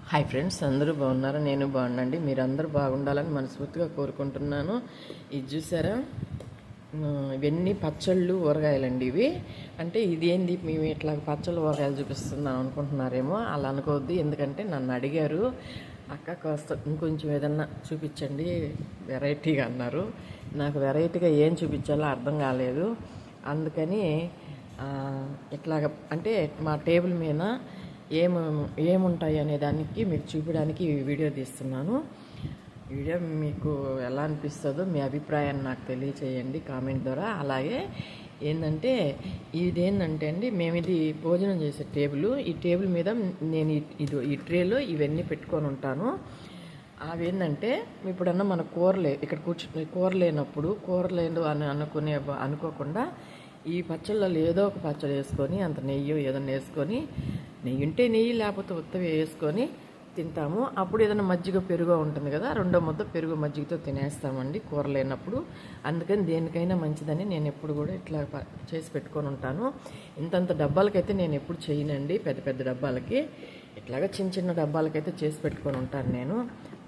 Hi friends, అందరూ బాగున్నారా? నేను బాగున్నాండి. మీరు అందరూ బాగుండాలని మనస్ఫూర్తిగా కోరుకుంటున్నాను. ఇది చూసారా, ఇవన్నీ పచ్చళ్ళు ఊరగాయలండి. ఇవి అంటే ఇదేంది మేము ఇట్లా పచ్చళ్ళు ఊరగాయలు చూపిస్తున్నాం అనుకుంటున్నారేమో. అలా అనుకోవద్దు, ఎందుకంటే నన్ను అడిగారు, అక్క కాస్త ఇంకొంచెం ఏదన్నా చూపించండి వెరైటీగా అన్నారు. నాకు వెరైటీగా ఏం చూపించాలో అర్థం కాలేదు. అందుకని ఇట్లాగ అంటే మా టేబుల్ మీద ఏముంటాయి అనే దానికి మీకు చూపించడానికి ఈ వీడియో తీస్తున్నాను. వీడియో మీకు ఎలా అనిపిస్తుందో మీ అభిప్రాయాన్ని నాకు తెలియచేయండి కామెంట్ ద్వారా. అలాగే ఏంటంటే ఇదేంటంటే అండి, మేము ఇది భోజనం చేసే టేబుల్. ఈ టేబుల్ మీద నేను ఈ ట్రేలో ఇవన్నీ పెట్టుకొని ఉంటాను. అవి ఏంటంటే ఇప్పుడన్నా మన ఇక్కడ కూర లేనప్పుడు కూర లేదు అని అనుకోకుండా ఈ పచ్చళ్ళలో ఏదో ఒక పచ్చడి వేసుకొని, అంత నెయ్యి ఏదైనా వేసుకొని, నెయ్యి ఉంటే నెయ్యి లేకపోతే ఉత్తవి వేసుకొని తింటాము. అప్పుడు ఏదైనా మజ్జిగ పెరుగు ఉంటుంది కదా, రెండో ముద్ద పెరుగు మజ్జిగతో తినేస్తామండి కూర లేనప్పుడు. అందుకని దేనికైనా మంచిదని నేను ఎప్పుడు కూడా ఇట్లా చేసి పెట్టుకొని ఉంటాను. ఇంతంత డబ్బాలకైతే నేను ఎప్పుడు చేయనండి, పెద్ద పెద్ద డబ్బాలకి. ఇట్లాగా చిన్న చిన్న డబ్బాలకైతే చేసి పెట్టుకొని ఉంటాను నేను.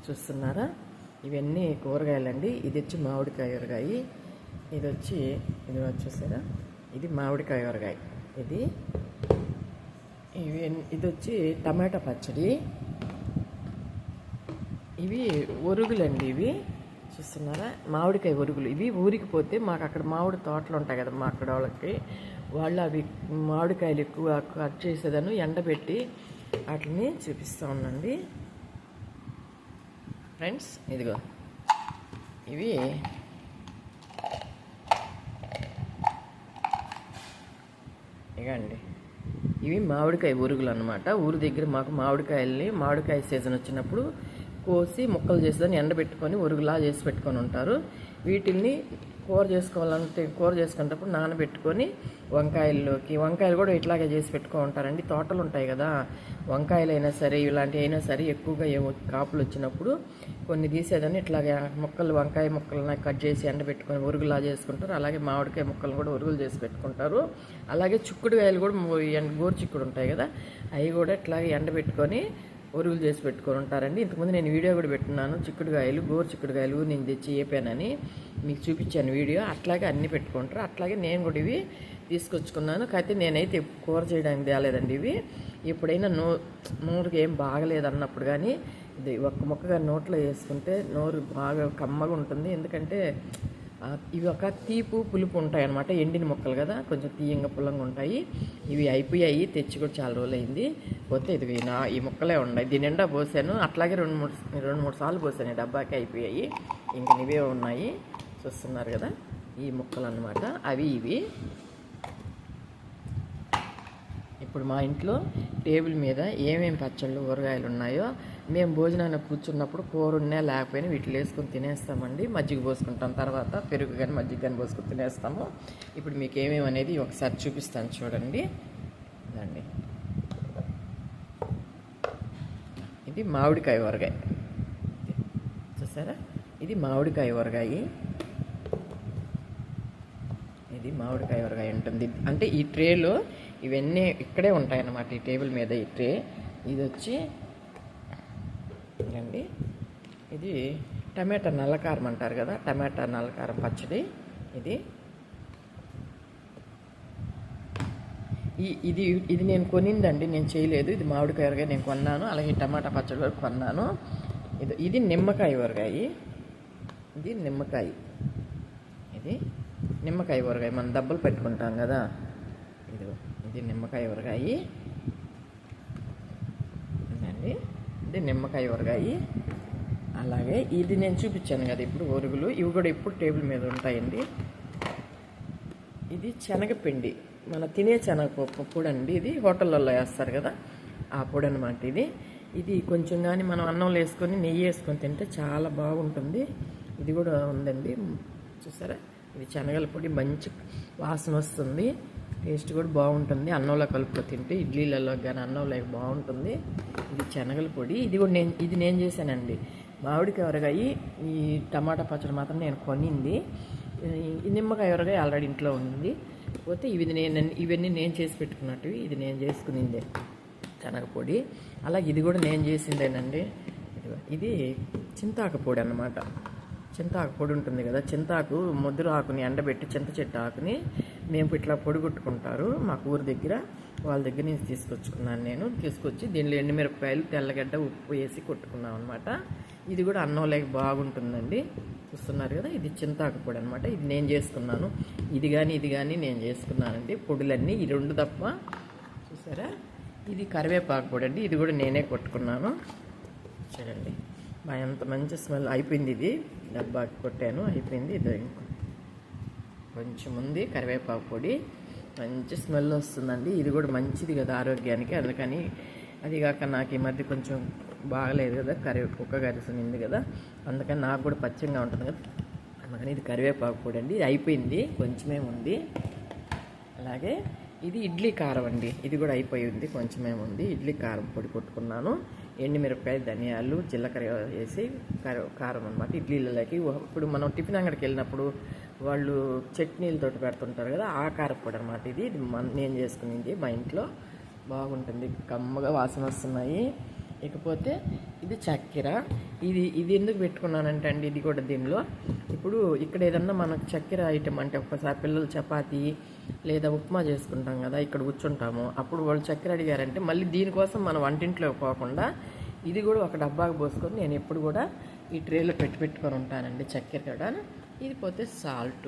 చూస్తున్నారా, ఇవన్నీ కూరగాయలండి. ఇది వచ్చి మామిడికాయ ఊరగాయ, ఇది వచ్చేసారా, ఇది మామిడికాయ ఊరగాయ, ఇది వచ్చి టమాటా పచ్చడి, ఇవి ఒరుగులండి. ఇవి చూస్తున్నారా, మామిడికాయ ఒరుగులు. ఇవి ఊరికి పోతే మాకు అక్కడ మామిడి తోటలు ఉంటాయి కదా, మా అక్కడ వాళ్ళు అవి మామిడికాయలు ఎక్కువ కట్ చేసేదాన్ని ఎండబెట్టి వాటిని చూపిస్తూ ఉండండి ఫ్రెండ్స్. ఇదిగో ఇవి ఇగండి, ఇవి మామిడికాయ ఒరుగులు అనమాట. ఊరి దగ్గర మాకు మామిడికాయ సీజన్ వచ్చినప్పుడు కోసి ముక్కలు చేసేదాన్ని ఎండబెట్టుకొని ఒరుగులా చేసి పెట్టుకొని ఉంటారు. వీటిల్ని కూర చేసుకునేటప్పుడు నానబెట్టుకొని వంకాయలు కూడా ఇట్లాగే చేసి పెట్టుకో ఉంటారండి. తోటలు ఉంటాయి కదా, వంకాయలు అయినా సరే ఇలాంటివి అయినా సరే ఎక్కువగా కాపులు వచ్చినప్పుడు కొన్ని తీసేదాన్ని ఇట్లాగే వంకాయ ముక్కలను కట్ చేసి ఎండబెట్టుకొని ఒరుగులా చేసుకుంటారు. అలాగే మామిడికాయ ముక్కలను కూడా ఒరుగులు చేసి పెట్టుకుంటారు. అలాగే చిక్కుడుకాయలు కూడా గోరు చిక్కుడు ఉంటాయి కదా, అవి కూడా ఇట్లాగే ఎండబెట్టుకొని ఒరుగులు చేసి పెట్టుకొని ఉంటారండి. ఇంతకుముందు నేను వీడియో కూడా పెట్టున్నాను, గోరు చిక్కుడుకాయలు నేను తెచ్చి ఏపానని మీకు చూపించాను వీడియో. అట్లాగే అన్నీ పెట్టుకుంటారు. అట్లాగే నేను కూడా ఇవి తీసుకొచ్చుకున్నాను. కాకపోతే నేనైతే కూర చేయడానికి తేలేదండి. ఇవి ఎప్పుడైనా నోరుకి ఏం బాగలేదు అన్నప్పుడు కానీ ఇది ఒక్క ముక్కగా నోట్లో వేసుకుంటే నోరు బాగా కమ్మగా ఉంటుంది. ఎందుకంటే ఇవి ఒక తీపు పులుపు ఉంటాయి అన్నమాట. ఎండిన ముక్కలు కదా, కొంచెం తీయంగా పుల్లంగా ఉంటాయి. ఇవి అయిపోయాయి, తెచ్చి కూడా చాలా రోజులు అయింది. పోతే ఇది ఈ ముక్కలే ఉన్నాయి. దీని నిండా పోసాను, అట్లాగే రెండు మూడు సార్లు పోసాను. ఈ డబ్బాకి అయిపోయాయి, ఇంక ఇవే ఉన్నాయి. చూస్తున్నారు కదా, ఈ ముక్కలు అన్నమాట. ఇవి ఇప్పుడు మా ఇంట్లో టేబుల్ మీద ఏమేమి పచ్చళ్ళు ఊరగాయలు ఉన్నాయో మేము భోజనాన్ని కూర్చున్నప్పుడు కూర ఉన్నా లేకపోయినా వీటిలో వేసుకొని తినేస్తామండి. మజ్జిగ పోసుకుంటాం, తర్వాత పెరుగు కానీ మజ్జిగ కానీ పోసుకొని తినేస్తాము. ఇప్పుడు మీకు ఏమేమి అనేది ఒకసారి చూపిస్తాను చూడండి. ఇదండి, ఇది మామిడికాయ ఊరగాయ. చూసారా, ఇది మామిడికాయ ఊరగాయ. ఇది మామిడికాయ ఊరగాయ ఉంటుంది. అంటే ఈ ట్రేలో ఇవన్నీ ఇక్కడే ఉంటాయన్నమాట, ఈ టేబుల్ మీద ఈ ట్రే. ఇది వచ్చి అండి, ఇది టమాటా నల్లకారం అంటారు కదా, టమాటా నల్లకారం పచ్చడి. ఇది నేను కొనిందండి, నేను చేయలేదు. ఇది మామిడికాయ ఊరగాయ నేను కొన్నాను. అలాగే టమాటా పచ్చడి వరకు కొన్నాను. ఇది నిమ్మకాయ ఊరగాయ. ఇది నిమ్మకాయ ఊరగాయ మనం దెబ్బలు పెట్టుకుంటాం కదా, ఇది నిమ్మకాయ ఊరగాయ అండి. ఇది నిమ్మకాయ ఊరగాయ. అలాగే ఇది నేను చూపించాను కదా ఇప్పుడు ఒరుగులు, ఇవి కూడా ఇప్పుడు టేబుల్ మీద ఉంటాయండి. ఇది శనగపిండి, మన తినే శనగపప్పు పొడి అండి. ఇది హోటళ్ళల్లో వేస్తారు కదా, ఆ పొడి అనమాట. ఇది కొంచెం కానీ మనం అన్నంలో వేసుకొని నెయ్యి వేసుకొని తింటే చాలా బాగుంటుంది. ఇది కూడా ఉందండి, చూసారా. ఇది శనగల పొడి, మంచి వాసన వస్తుంది, టేస్ట్ కూడా బాగుంటుంది. అన్నంలో కలుపుకో తింటే ఇడ్లీలలో కానీ అన్నంలో బాగుంటుంది. ఇది శనగల పొడి. ఇది నేను చేశానండి. మామిడికాయ ఊరగాయ, ఈ టమాటా పచ్చడి మాత్రం నేను కొనింది. ఈ నిమ్మకాయ ఊరగాయ ఆల్రెడీ ఇంట్లో ఉంది. పోతే ఇవన్నీ నేను చేసి పెట్టుకున్నట్టు, ఇది నేను చేసుకునిందే. శనగపొడి. అలాగే ఇది కూడా నేను చేసిందేనండి. ఇది చింతాకు పొడి అన్నమాట. చింతాకు పొడి ఉంటుంది కదా, చింతాకు ముద్దురు ఆకుని ఎండబెట్టి చింత చెట్టు ఆకుని మేము ఇట్లా పొడి కొట్టుకుంటారు మా ఊరి దగ్గర, వాళ్ళ దగ్గర నుంచి తీసుకొచ్చుకున్నాను. నేను తీసుకొచ్చి దీనిలో ఎండుమిరపకాయలు, తెల్లగడ్డ, ఉప్పు వేసి కొట్టుకున్నాం అనమాట. ఇది కూడా అన్నంలోకి బాగుంటుందండి. చూస్తున్నారు కదా, ఇది చింతాకు పొడి అనమాట. ఇది నేను చేసుకున్నాను. ఇది కానీ నేను చేసుకున్నానండి. పొడులన్నీ ఈ రెండు తప్ప. చూసారా, ఇది కరివేపాకు పొడి అండి. ఇది కూడా నేనే కొట్టుకున్నాను. చూడండి ఎంత మంచి స్మెల్. అయిపోయింది, ఇది డబ్బాకి కొట్టాను, అయిపోయింది. ఇది కొంచెం ఉంది కరివేపాకు పొడి, మంచి స్మెల్ వస్తుందండి. ఇది కూడా మంచిది కదా ఆరోగ్యానికి, అందుకని. అది కాక నాకు ఈ మధ్య కొంచెం బాగలేదు కదా, కుక్క కరిసింది కదా, అందుకని నాకు కూడా పచ్చంగా ఉంటుంది కదా, అందుకని ఇది కరివేపాకు పొడి అండి. ఇది అయిపోయింది, కొంచెమే ఉంది. అలాగే ఇది ఇడ్లీ కారం అండి. ఇది కూడా అయిపోయి ఉంది, కొంచెమే ఉంది. ఇడ్లీ కారం పొడి కొట్టుకున్నాను. ఎండుమిరపకాయ, ధనియాలు, జీలకర్ర వేసి కారం అనమాట. ఇడ్లీలకి ఇప్పుడు మనం టిఫిన్ అంగడికి వెళ్ళినప్పుడు వాళ్ళు చట్నీలతో పెడుతుంటారు కదా, ఆ కారపొడి అనమాట. ఇది నేను చేసుకునేది మా ఇంట్లో. బాగుంటుంది, కమ్మగా వాసన వస్తున్నాయి. ఇకపోతే ఇది చక్కెర. ఇది ఎందుకు పెట్టుకున్నానంటే అండి, ఇది కూడా దీనిలో ఇప్పుడు ఇక్కడ ఏదన్నా మనకు చక్కెర ఐటెం అంటే ఒక్కసారి పిల్లలు చపాతీ లేదా ఉప్మా చేసుకుంటాం కదా, ఇక్కడ కూర్చుంటాము, అప్పుడు వాళ్ళు చక్కెర అడిగారంటే మళ్ళీ దీనికోసం మనం వంటింట్లో పోకుండా ఇది కూడా ఒక డబ్బాకు పోసుకొని నేను ఎప్పుడు కూడా ఈ ట్రేలో పెట్టుకొని ఉంటానండి చక్కెర కూడా. ఇది పోతే సాల్ట్.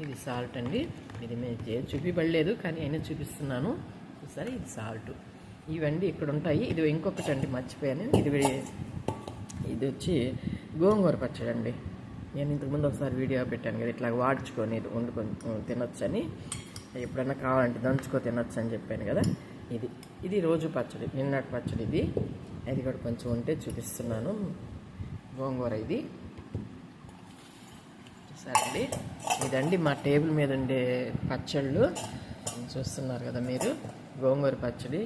ఇది సాల్ట్ అండి. ఇది మేము చూపిపడలేదు కానీ అయినా చూపిస్తున్నాను. చూసారా, ఇది సాల్ట్. ఇవండి ఇక్కడ ఉంటాయి. ఇది ఇంకొకటి అండి, మర్చిపోయాను. ఇది వచ్చి గోంగూర పచ్చడి అండి. నేను ఇంతకుముందు ఒకసారి వీడియో పెట్టాను కదా, ఇట్లా వాడ్చుకొని వండుకొని తినొచ్చని, ఎప్పుడన్నా కావాలంటే దంచుకో తినొచ్చు అని చెప్పాను కదా. ఇది రోజు పచ్చడి, నిన్నటి పచ్చడి. ఇది కూడా కొంచెం ఉంటే చూపిస్తున్నాను. గోంగూర ఇది చూసారండి. ఇదండి మా టేబుల్ మీద ఉండే పచ్చళ్ళు. చూస్తున్నారు కదా మీరు, గోంగూర పచ్చడి.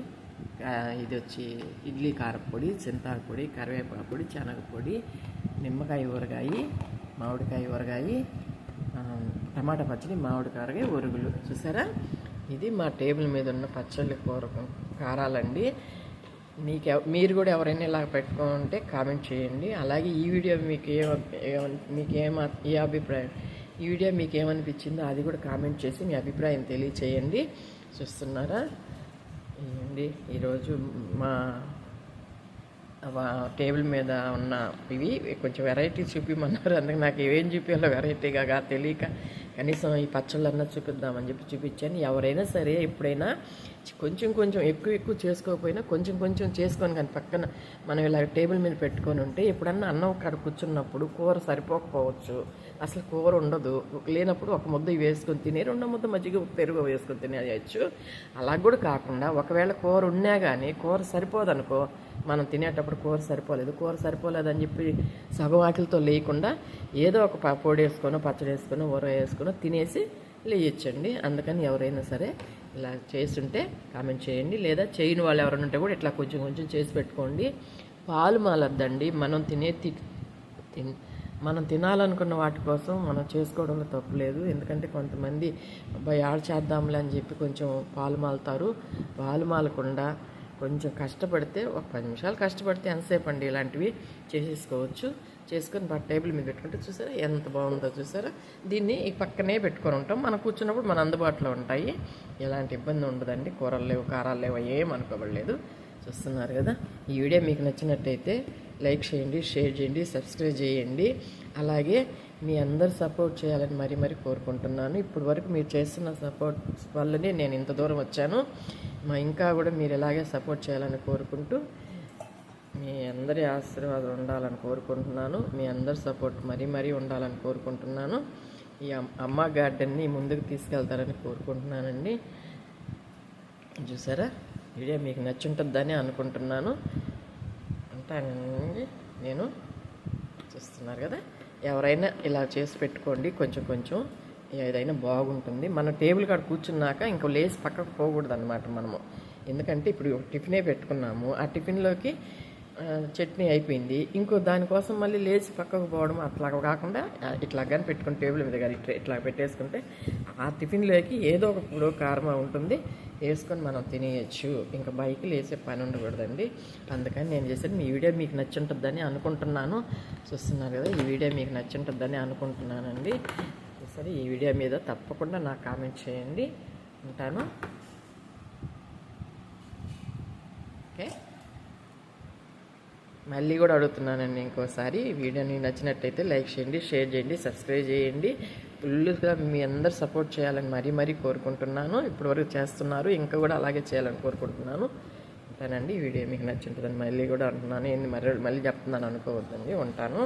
ఇది వచ్చి ఇడ్లీ కారపొడి, చింతాకు పొడి, కరివేపాకు పొడి, శనగపొడి, నిమ్మకాయ ఊరగాయ, మామిడికాయ ఊరగాయ, టమాటా పచ్చడి, మామిడికాయ ఒరుగులు. చూసారా, ఇది మా టేబుల్ మీద ఉన్న పచ్చళ్ళు, కారాలండి. మీరు కూడా ఎవరైనా ఇలా పెట్టుకుంటే కామెంట్ చేయండి. అలాగే ఈ వీడియో ఏ అభిప్రాయం, ఈ వీడియో మీకు ఏమనిపించిందో అది కూడా కామెంట్ చేసి మీ అభిప్రాయం తెలియచేయండి. చూస్తున్నారా, ఇవ్వండి ఈరోజు మా టేబుల్ మీద ఉన్న ఇవి కొంచెం వెరైటీ చూపిమన్నారు. అందుకే నాకు ఏం చూపించాలో వెరైటీగా తెలియక కనీసం ఈ పచ్చళ్ళన్నా చూపిద్దామని చెప్పి చూపించాను. ఎవరైనా సరే ఎప్పుడైనా కొంచెం ఎక్కువ చేసుకోకపోయినా కొంచెం చేసుకొని కానీ పక్కన మనం ఇలా టేబుల్ మీద పెట్టుకొని ఉంటే ఎప్పుడన్నా అన్నం కాడ కూర్చున్నప్పుడు కూర సరిపోకపోవచ్చు, అసలు కూర ఉండదు, లేనప్పుడు ఒక ముద్ద వేసుకొని తినే, రెండో ముద్ద మజ్జిగ పెరుగు వేసుకొని తినేయచ్చు. అలా కూడా కాకుండా ఒకవేళ కూర ఉన్నా కానీ కూర సరిపోదనుకో, మనం తినేటప్పుడు కూర సరిపోలేదని చెప్పి సగం ఆకలితో లేకుండా ఏదో ఒక పొడి వేసుకొని, పచ్చడి వేసుకొని, ఊర వేసుకొని తినేసి లేయచ్చండి. అందుకని ఎవరైనా సరే ఇలా చేస్తుంటే కామెంట్ చేయండి. లేదా చేయని వాళ్ళు ఎవరైనా ఉంటే కూడా ఇట్లా కొంచెం చేసి పెట్టుకోండి. పాలు మాలద్దండి. మనం తినాలనుకున్న వాటి కోసం మనం చేసుకోవడంలో తప్పులేదు. ఎందుకంటే కొంతమంది అబ్బాయి ఆడ చేద్దాంలే అని చెప్పి కొంచెం పాలు మాలుతారు. పాలు మాలకుండా కొంచెం కష్టపడితే, ఒక 10 నిమిషాలు కష్టపడితే ఎంతసేపు అండి ఇలాంటివి చేసుకొని టేబుల్ మీద పెట్టుకుంటే చూసారా ఎంత బాగుందో. చూసారా, దీన్ని ఈ పక్కనే పెట్టుకొని ఉంటాం. మనం కూర్చున్నప్పుడు మన అందుబాటులో ఉంటాయి, ఎలాంటి ఇబ్బంది ఉండదండి. కూరలు లేవు, కారాలు లేవు, ఏం అనుకోవట్లేదు. చూస్తున్నారు కదా, ఈ వీడియో మీకు నచ్చినట్టయితే లైక్ చేయండి, షేర్ చేయండి, సబ్స్క్రైబ్ చేయండి. అలాగే మీ అందరు సపోర్ట్ చేయాలని మరీ కోరుకుంటున్నాను. ఇప్పటి వరకు మీరు చేస్తున్న సపోర్ట్ వల్లనే నేను ఇంత దూరం వచ్చాను. ఇంకా కూడా మీరు ఇలాగే సపోర్ట్ చేయాలని కోరుకుంటూ, మీ అందరి ఆశీర్వాదం ఉండాలని కోరుకుంటున్నాను. మీ అందరి సపోర్ట్ మరీ ఉండాలని కోరుకుంటున్నాను. ఈ అమ్మ గార్డెన్ని ముందుకు తీసుకెళ్తారని కోరుకుంటున్నానండి. చూసారా, వీడియో మీకు నచ్చుంటుందని అనుకుంటున్నాను. అంటానండి నేను. చూస్తున్నారు కదా, ఎవరైనా ఇలా చేసి పెట్టుకోండి. కొంచెం ఏదైనా బాగుంటుంది. మన టేబుల్ కాడ కూర్చున్నాక ఇంకో లేసి పక్కకు పోకూడదు అనమాట మనము. ఎందుకంటే ఇప్పుడు టిఫినే పెట్టుకున్నాము, ఆ టిఫిన్లోకి చట్నీ అయిపోయింది, ఇంకో దానికోసం మళ్ళీ లేచి పక్కకు పోవడం అట్లా కాకుండా ఇట్లా కానీ పెట్టుకుని టేబుల్ మీద కానీ ఇట్లా పెట్టేసుకుంటే ఆ టిఫిన్లోకి ఏదో ఒక పొడి కారం ఉంటుంది, వేసుకొని మనం తినేయచ్చు. ఇంకా బైకులు వేసే పని ఉండకూడదండి. అందుకని నేను చేశాను. మీ వీడియో మీకు నచ్చుంటుందని అనుకుంటున్నాను. చూస్తున్నారు కదా, ఈ వీడియో మీకు నచ్చుంటుందని అనుకుంటున్నానండి. సరే, ఈ వీడియో మీద తప్పకుండా నాకు కామెంట్ చేయండి. ఉంటాను. ఓకే, మళ్ళీ కూడా అడుగుతున్నానండి ఇంకోసారి, వీడియోని నచ్చినట్టయితే లైక్ చేయండి, షేర్ చేయండి, సబ్స్క్రైబ్ చేయండి. ఫుల్గా మీ అందరు సపోర్ట్ చేయాలని మరీ కోరుకుంటున్నాను. ఇప్పటివరకు చేస్తున్నారు, ఇంకా కూడా అలాగే చేయాలని కోరుకుంటున్నాను. ఉంటానండి. వీడియో మీకు నచ్చుంటుందని మళ్ళీ కూడా అంటున్నాను. మళ్ళీ చెప్తున్నాను అనుకోవద్దండి. ఉంటాను.